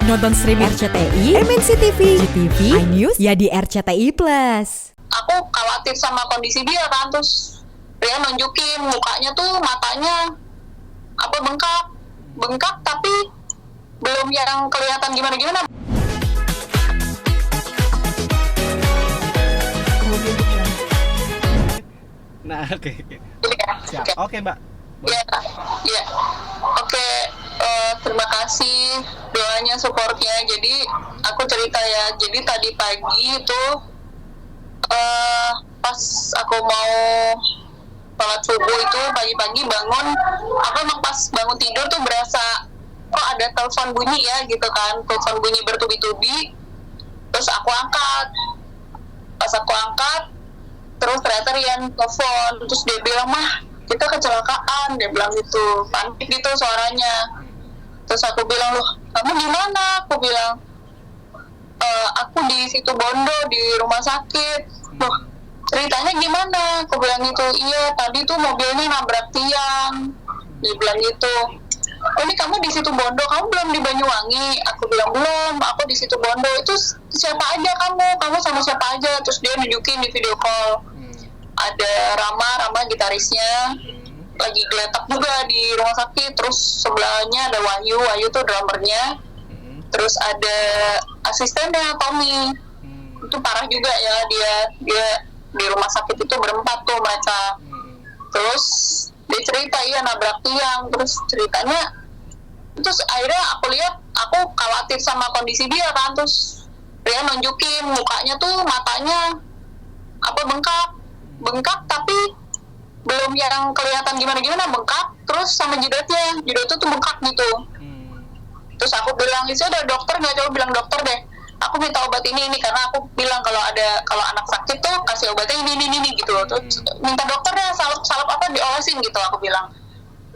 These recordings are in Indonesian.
Nonton streaming RCTI, MNC TV, GTV, iNews, ya di RCTI Plus. Aku khawatir sama kondisi dia kan, terus dia nunjukin mukanya tuh, matanya apa bengkak tapi belum yang kelihatan gimana. Nah, oke. Siap. Oke, Mbak. Ya. Oke, terima kasih doanya, supportnya. Jadi aku cerita ya. Jadi tadi pagi itu pas aku mau sholat subuh itu pagi-pagi bangun, aku emang pas bangun tidur tuh berasa kok ada telepon bunyi ya gitu kan, telepon bunyi bertubi-tubi. Terus aku angkat. Pas aku angkat, terus ternyata Rian telepon, terus dia bilang, "Mah, kita kecelakaan," dia bilang gitu, panik gitu suaranya. Terus aku bilang, "Loh, kamu di mana?" Aku bilang, "Aku di situ Bondo, di rumah sakit." "Loh, ceritanya gimana?" Aku bilang gitu. "Iya, tadi tuh mobilnya nabrak tiang," dia bilang gitu. "Oh, ini kamu di situ Bondo, kamu belum di Banyuwangi?" Aku bilang, "Belum, aku di situ Bondo." "Itu siapa aja kamu sama siapa aja?" Terus dia nunjukin di video call. Ada Rama gitarisnya lagi geletak juga di rumah sakit. Terus sebelahnya ada Wahyu tuh drummernya. Terus ada asistennya Tommy, itu parah juga ya, dia di rumah sakit itu berempat tuh mereka. Terus dia cerita iya nabrak tiang. Terus ceritanya, terus akhirnya aku lihat, aku khawatir sama kondisi dia kan. Terus dia nunjukin mukanya tuh, matanya apa bengkak tapi belum yang kelihatan gimana bengkak. Terus sama jidatnya tuh bengkak gitu. Terus aku bilang, "Itu ada dokter nggak?" Coba bilang, "Dokter deh, aku minta obat ini," karena aku bilang kalau anak sakit tuh kasih obatnya ini gitu. Terus minta dokternya salep apa diolesin gitu, aku bilang.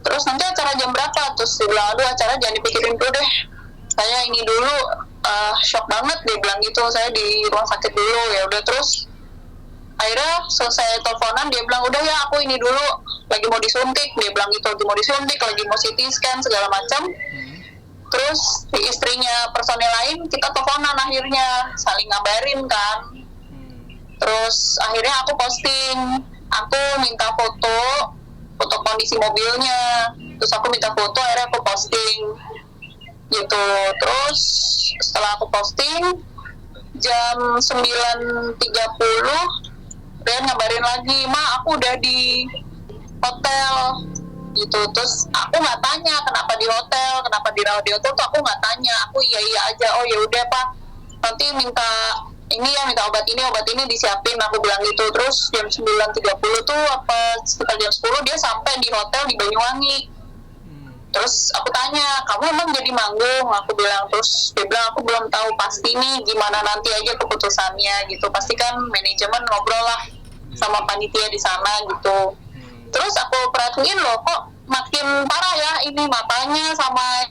Terus nanti acara jam berapa? Terus dia bilang, "Aduh, acara jangan dipikirin dulu deh, saya ini dulu shock banget," dia bilang gitu, "saya di rumah sakit dulu." Ya udah, terus akhirnya selesai teleponan dia bilang, "Udah ya, aku ini dulu lagi mau disuntik," dia bilang gitu, lagi mau disuntik, lagi mau CT scan segala macam. Terus istrinya personel lain kita teleponan, akhirnya saling ngabarin kan. Terus akhirnya aku posting, aku minta foto kondisi mobilnya, terus aku minta foto, akhirnya aku posting gitu. Terus setelah aku posting jam 9.30 dia ngabarin lagi, "Ma, aku udah di hotel," gitu. Terus aku nggak tanya kenapa di hotel, kenapa dirawat di hotel tuh aku nggak tanya, aku iya aja. "Oh ya udah Pak, nanti minta obat ini disiapin," aku bilang gitu. Terus jam 9.30 tuh apa sekitar jam 10 dia sampai di hotel di Banyuwangi. Terus aku tanya, "Kamu emang jadi manggung?" aku bilang. Terus dia bilang, "Aku belum tahu pasti nih gimana, nanti aja keputusannya gitu, pasti kan manajemen ngobrol lah sama panitia di sana gitu." Terus aku perhatiin, loh kok makin parah ya ini matanya sama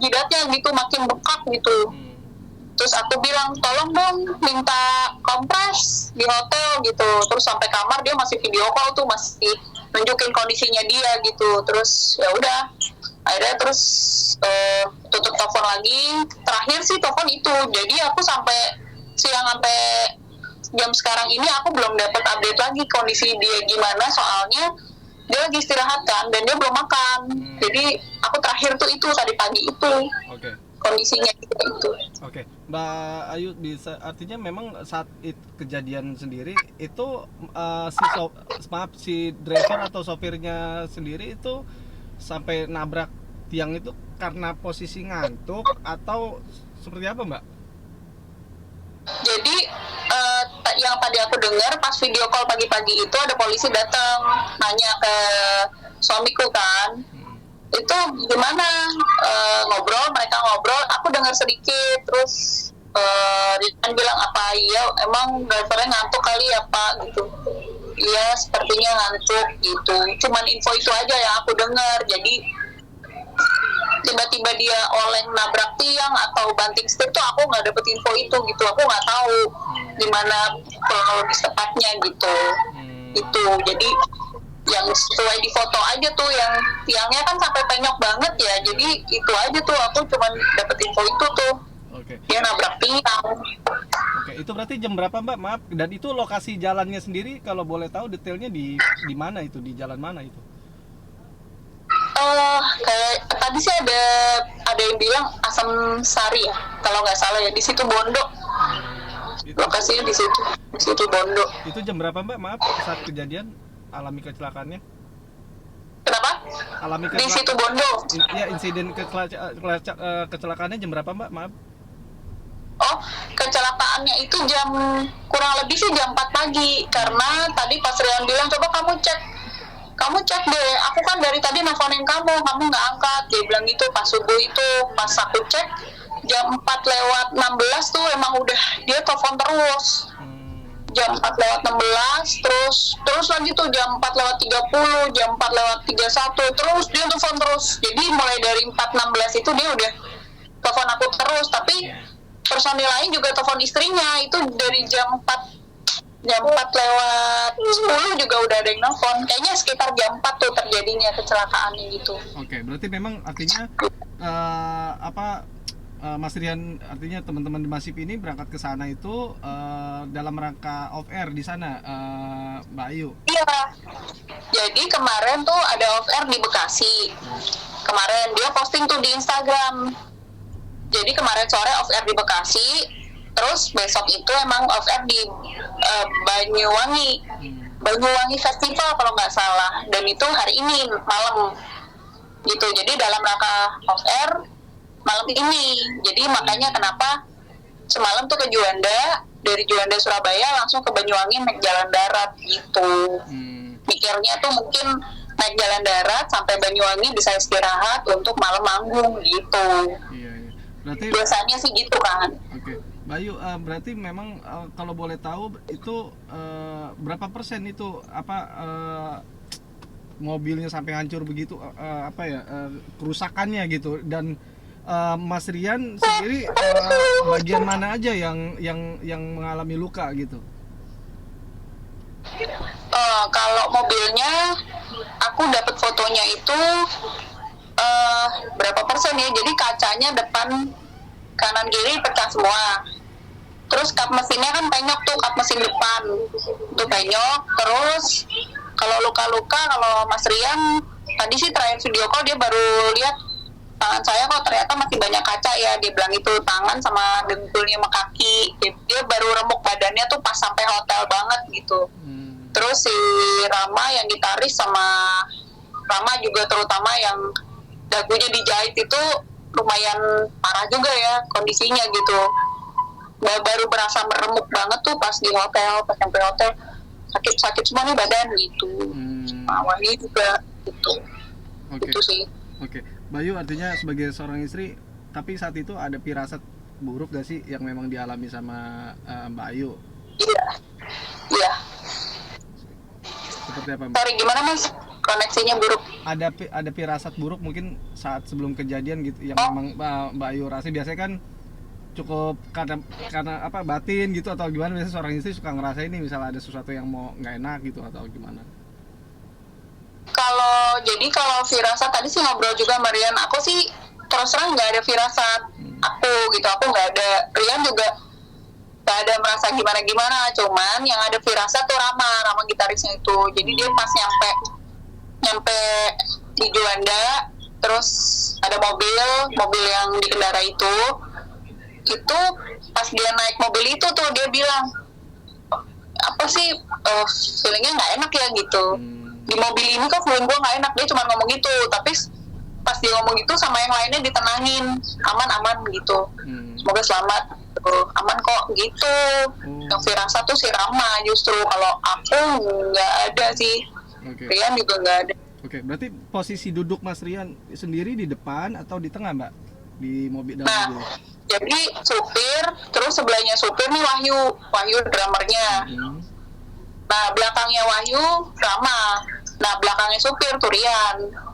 jidatnya gitu, makin bengkak gitu. Terus aku bilang, "Tolong dong minta kompres di hotel," gitu. Terus sampai kamar dia masih video call tuh, masih nunjukin kondisinya dia gitu. Terus ya udah, akhirnya terus tutup telepon lagi. Terakhir sih telepon itu. Jadi aku sampai siang, sampai jam sekarang ini aku belum dapat update lagi kondisi dia gimana, soalnya dia lagi istirahat kan, dan dia belum makan. Jadi aku terakhir tuh itu tadi pagi itu. Kondisinya itu. Oke, Mbak Ayu, bisa artinya memang saat kejadian sendiri itu si driver atau sopirnya sendiri itu sampai nabrak tiang itu karena posisi ngantuk atau seperti apa, Mbak? Jadi yang tadi aku dengar pas video call pagi-pagi itu ada polisi datang nanya ke suamiku kan, itu gimana, mereka ngobrol, aku dengar sedikit. Terus dia bilang, "Apa iya emang drivernya ngantuk kali ya Pak," gitu. "Iya, sepertinya ngantuk," gitu. Cuman info itu aja yang aku dengar. Jadi tiba-tiba dia oleng nabrak tiang atau banting setir tuh aku nggak dapet info itu gitu. Aku nggak tahu gimana kronologis tepatnya gitu. Itu jadi yang sesuai di foto aja tuh, yang tiangnya kan sampai penyok banget ya. Jadi itu aja tuh, aku cuma dapet info itu tuh. Oke. Dia nabrak tiang. Oke, itu berarti jam berapa Mbak? Maaf. Dan itu lokasi jalannya sendiri kalau boleh tahu detailnya di mana itu? Di jalan mana itu? Kayak tadi sih ada yang bilang Asam Sari ya, kalau nggak salah ya, di situ Bondo. Itu, Lokasinya di situ Bondo. itu jam berapa Mbak? Maaf, saat kejadian alami kecelakaannya? Kenapa? Alami Di situ Bondo. Ya, insiden kecelakaannya jam berapa Mbak? Maaf. Oh, kecelakaannya itu kurang lebih sih jam 4 pagi. Karena tadi Pak Rian bilang, coba kamu cek deh, aku kan dari tadi nelfonin kamu nggak angkat. Dia bilang gitu pas subuh itu. Pas aku cek, jam 4 lewat 16 tuh emang udah dia telepon terus. Jam 4 lewat 16, terus lagi tuh jam 4 lewat 30, jam 4 lewat 31, terus dia telepon terus. Jadi mulai dari 4.16 itu dia udah telepon aku terus. Tapi personil lain juga telepon istrinya, itu dari jam 4 lewat 10 juga udah ada yang nelfon. Kayaknya sekitar jam 4 tuh terjadinya kecelakaannya gitu. Oke, berarti memang artinya Mas Rian, artinya teman-teman di Masif ini berangkat ke sana itu dalam rangka off air di sana, Mbak Ayu. Iya. Jadi kemarin tuh ada off air di Bekasi. Kemarin dia posting tuh di Instagram. Jadi kemarin sore off air di Bekasi, terus besok itu emang off air di Banyuwangi Festival kalau nggak salah. Dan itu hari ini malam gitu. Jadi dalam rangka off air malam ini. Jadi makanya kenapa semalam tuh ke Juanda, dari Juanda Surabaya langsung ke Banyuwangi naik jalan darat gitu. Mikirnya tuh mungkin naik jalan darat sampai Banyuwangi bisa istirahat untuk malam manggung gitu. Iya. Berarti biasanya sih gitu kan. Oke. Bayu, berarti memang kalau boleh tahu itu berapa persen itu mobilnya sampai hancur begitu, kerusakannya gitu, dan Mas Rian sendiri bagian mana aja yang mengalami luka gitu? Kalau mobilnya aku dapat fotonya itu berapa persen ya, jadi kacanya depan kanan kiri pecah semua. Terus kap mesinnya kan penyok tuh, kap mesin depan itu penyok. Terus kalau luka-luka, kalau Mas Rian tadi sih terakhir video call dia baru lihat tangan saya kok ternyata masih banyak kaca ya. Dia bilang itu tangan sama dengkulnya sama kaki. Dia baru remuk badannya tuh pas sampai hotel banget gitu. Terus si Rama yang gitaris sama Rama juga terutama yang dagunya dijahit itu lumayan parah juga ya kondisinya gitu. Baru berasa meremuk banget tuh pas di hotel, pas sampai hotel sakit semua nih badan gitu. Awalnya juga gitu. Itu sih. Oke. Bayu, artinya sebagai seorang istri, tapi saat itu ada firasat buruk gak sih yang memang dialami sama Mbak Ayu? Iya. Seperti apa, Mbak? Sorry, gimana Mas? Koneksinya buruk. Ada firasat buruk mungkin saat sebelum kejadian gitu yang memang Mbak Ayu rasa. Biasanya kan cukup karena batin gitu atau gimana, biasanya seorang istri suka ngerasain ini misalnya ada sesuatu yang mau nggak enak gitu atau gimana? Kalau firasat tadi sih ngobrol juga sama Rian, aku sih terus terang nggak ada firasat aku gitu, aku nggak ada. Rian juga nggak ada merasa gimana, cuman yang ada firasat tuh Rama gitarisnya itu. Jadi dia pas nyampe di Juanda, terus ada mobil yang dikendara itu pas dia naik mobil itu tuh dia bilang apa sih, feelingnya nggak enak ya gitu. Di mobil ini kok feeling gue nggak enak. Dia cuma ngomong gitu, tapi pas dia ngomong gitu sama yang lainnya ditenangin, aman gitu, semoga selamat, aman kok gitu. Yang firasat tuh si Rama justru, kalau aku nggak ada sih. Rian juga nggak ada. Oke, berarti posisi duduk Mas Rian sendiri di depan atau di tengah, Mbak? Di mobil dalam mobil. Jadi supir, terus sebelahnya supir nih Wahyu drummernya. Nah, belakangnya Wahyu Rama. Nah, belakangnya supir tuh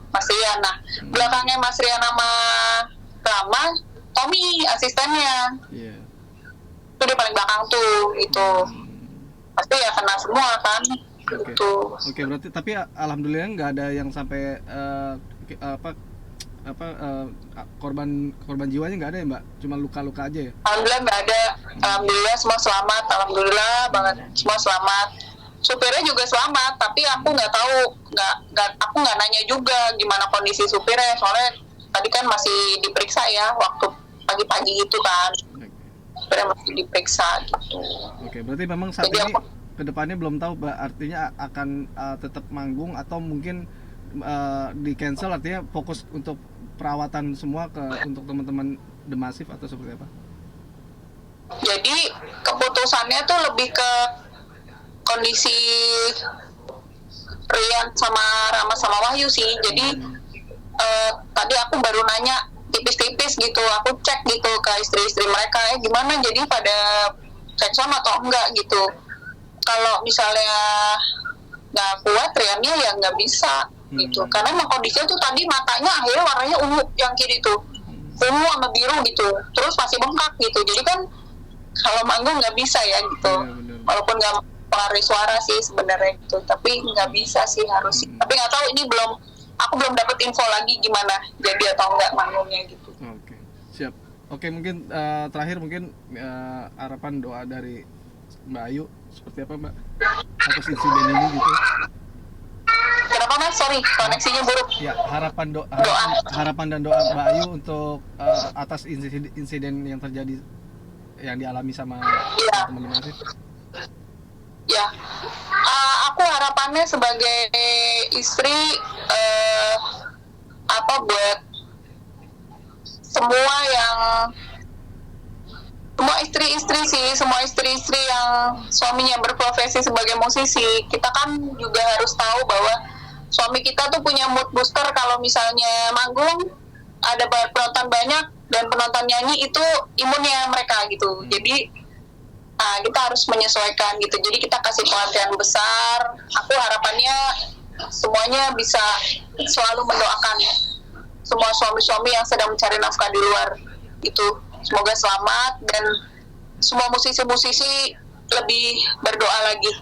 Mas Rian. Nah, belakangnya Mas Rian sama Rama, Tommy asistennya. Itu di paling belakang tuh itu. Pasti ya kena semua kan. Oke, berarti tapi alhamdulillah nggak ada yang sampai korban jiwanya nggak ada ya Mbak? Cuma luka-luka aja ya? Alhamdulillah nggak ada. Alhamdulillah semua selamat. Alhamdulillah banget semua selamat. Supirnya juga selamat, tapi aku nggak tahu, aku nggak nanya juga gimana kondisi supirnya, soalnya tadi kan masih diperiksa ya waktu pagi-pagi itu kan, supirnya masih diperiksa gitu. Oke, berarti memang saat Jadi ini kedepannya belum tahu Mbak, artinya akan tetap manggung atau mungkin di cancel, artinya fokus untuk perawatan semua untuk teman-teman The Massive atau seperti apa? Jadi keputusannya tuh lebih ke kondisi Rian sama Rama sama Wahyu sih. Jadi tadi aku baru nanya tipis-tipis gitu, aku cek gitu ke istri-istri mereka gimana, jadi pada cancel atau enggak gitu. Kalau misalnya nggak kuat Riannya ya nggak bisa gitu, karena emang kondisinya tuh tadi matanya akhirnya warnanya ungu yang kiri tuh, ungu sama biru gitu, terus masih bengkak gitu. Jadi kan kalau manggung nggak bisa ya gitu, walaupun nggak pengaruh suara sih sebenarnya gitu, tapi nggak bisa sih harus sih. Tapi nggak tahu, ini aku belum dapat info lagi gimana jadi atau enggak manggungnya gitu. Oke, siap. Oke, mungkin terakhir mungkin harapan doa dari Mbak Ayu seperti apa Mbak atas insiden ini gitu? Kenapa Mas? Sorry, koneksinya buruk. Ya, harapan dan doa Mbak Ayu untuk atas insiden yang terjadi, yang dialami sama teman-teman sih. Ya, aku harapannya sebagai istri buat semua istri-istri yang suaminya berprofesi sebagai musisi, kita kan juga harus tahu bahwa suami kita tuh punya mood booster. Kalau misalnya manggung ada penonton banyak dan penonton nyanyi, itu imunnya mereka gitu. Jadi kita harus menyesuaikan gitu. Jadi kita kasih perhatian besar. Aku harapannya semuanya bisa selalu mendoakan semua suami-suami yang sedang mencari nafkah di luar itu, semoga selamat, dan semua musisi-musisi lebih berdoa lagi,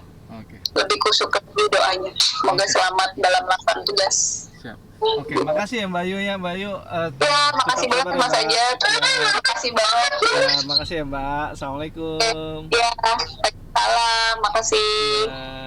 lebih kusuk lagi doanya, semoga selamat dalam melakukan tugas. Oke, makasih ya Mbak Ayu ya, Mbak Ayu. Ya, makasih banget Mas aja. Makasih banget. Ya, makasih ya Mbak. Assalamualaikum. Ya, salam, makasih. Ya.